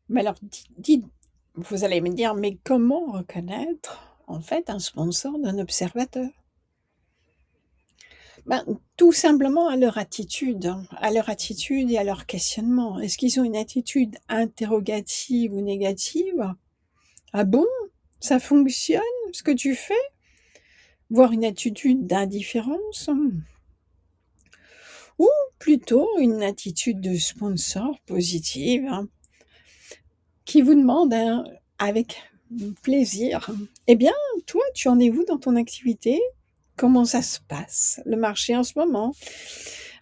Mais alors vous allez me dire: «Mais comment reconnaître, en fait, un sponsor d'un observateur?» Ben, tout simplement à leur attitude et à leur questionnement. Est-ce qu'ils ont une attitude interrogative ou négative? «Ah bon? Ça fonctionne ce que tu fais?» Voire une attitude d'indifférence? Ou plutôt une attitude de sponsor positive, qui vous demande, avec plaisir: «Eh bien, toi, tu en es où dans ton activité? Comment ça se passe, le marché en ce moment?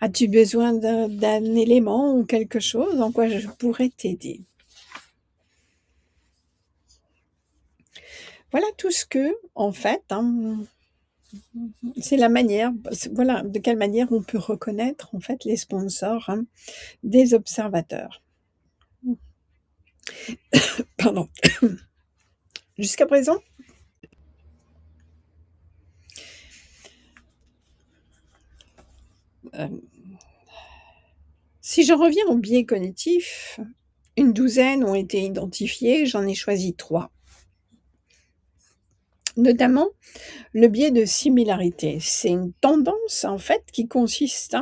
As-tu besoin d'un élément ou quelque chose en quoi je pourrais t'aider?» Voilà tout ce que, en fait, c'est la manière voilà, de quelle manière on peut reconnaître, en fait, les sponsors, des observateurs. Pardon. Jusqu'à présent, hem, si j'en reviens au biais cognitif, une douzaine ont été identifiés, j'en ai choisi 3. Notamment, le biais de similarité. C'est une tendance, en fait, qui consiste,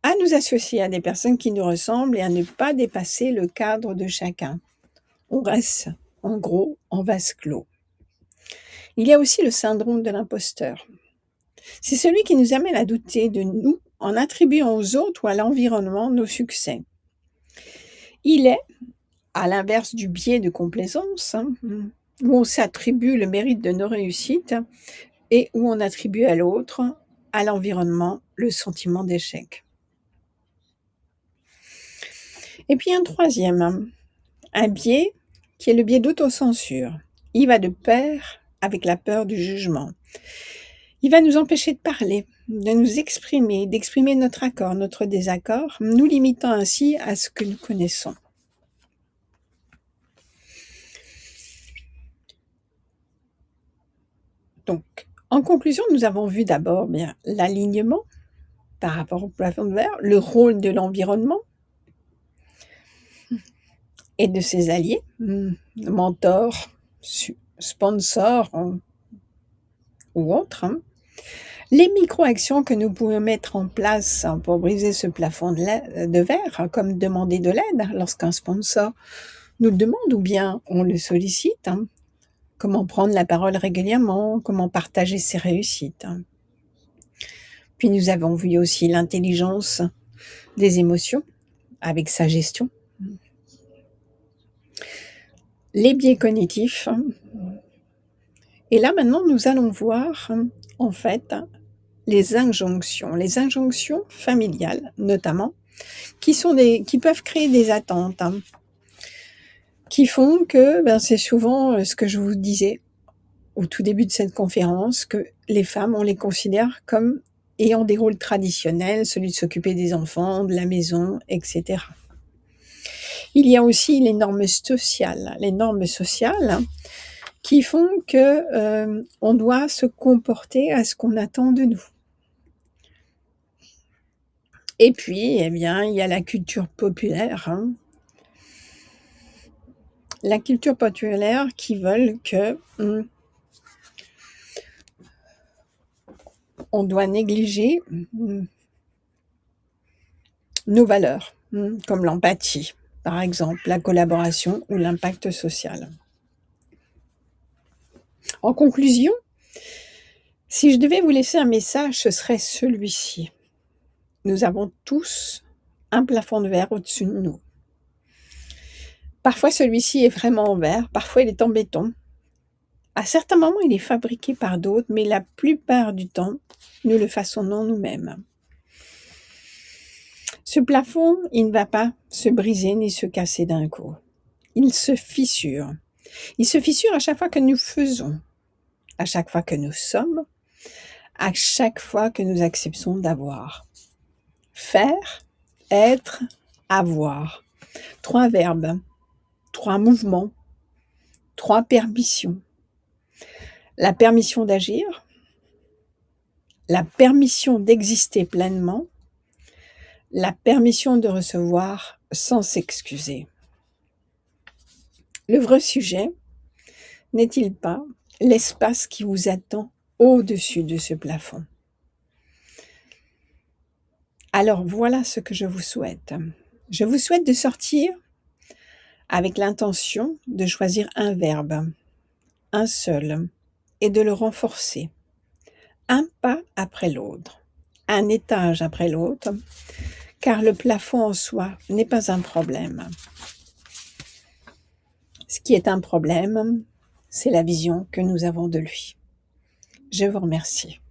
à nous associer à des personnes qui nous ressemblent et à ne pas dépasser le cadre de chacun. On reste, en gros, en vase clos. Il y a aussi le syndrome de l'imposteur. C'est celui qui nous amène à douter de nous en attribuant aux autres ou à l'environnement nos succès. Il est, à l'inverse du biais de complaisance, où on s'attribue le mérite de nos réussites et où on attribue à l'autre, à l'environnement, le sentiment d'échec. Et puis un troisième, un biais qui est le biais d'autocensure. Il va de pair avec la peur du jugement. Il va nous empêcher de parler, de nous exprimer, d'exprimer notre accord, notre désaccord, nous limitant ainsi à ce que nous connaissons. Donc, en conclusion, nous avons vu d'abord bien l'alignement par rapport au plafond de verre, le rôle de l'environnement et de ses alliés, mentors, sponsors ou autres, les micro-actions que nous pouvons mettre en place pour briser ce plafond de verre, comme demander de l'aide lorsqu'un sponsor nous le demande ou bien on le sollicite, comment prendre la parole régulièrement, comment partager ses réussites. Puis nous avons vu aussi l'intelligence des émotions avec sa gestion, les biais cognitifs. Et là maintenant nous allons voir en fait les injonctions familiales notamment, qui peuvent créer des attentes, qui font que, c'est souvent, ce que je vous disais au tout début de cette conférence, que les femmes, on les considère comme ayant des rôles traditionnels, celui de s'occuper des enfants, de la maison, et cetera. Il y a aussi les normes sociales qui font que, on doit se comporter à ce qu'on attend de nous. Et puis, eh bien, il y a la culture populaire, La culture populaire qui veulent que, on doit négliger, nos valeurs, comme l'empathie, par exemple, la collaboration ou l'impact social. En conclusion, si je devais vous laisser un message, ce serait celui-ci. Nous avons tous un plafond de verre au-dessus de nous. Parfois, celui-ci est vraiment en verre, parfois il est en béton. À certains moments, il est fabriqué par d'autres, mais la plupart du temps, nous le façonnons nous-mêmes. Ce plafond, il ne va pas se briser ni se casser d'un coup. Il se fissure. Il se fissure à chaque fois que nous faisons, à chaque fois que nous sommes, à chaque fois que nous acceptons d'avoir. Faire, être, avoir. 3 verbes, 3 mouvements, 3 permissions. La permission d'agir, la permission d'exister pleinement, la permission de recevoir sans s'excuser. Le vrai sujet n'est-il pas l'espace qui vous attend au-dessus de ce plafond? Alors voilà ce que je vous souhaite. Je vous souhaite de sortir avec l'intention de choisir un verbe, un seul, et de le renforcer, un pas après l'autre, un étage après l'autre, car le plafond en soi n'est pas un problème. Ce qui est un problème, c'est la vision que nous avons de lui. Je vous remercie.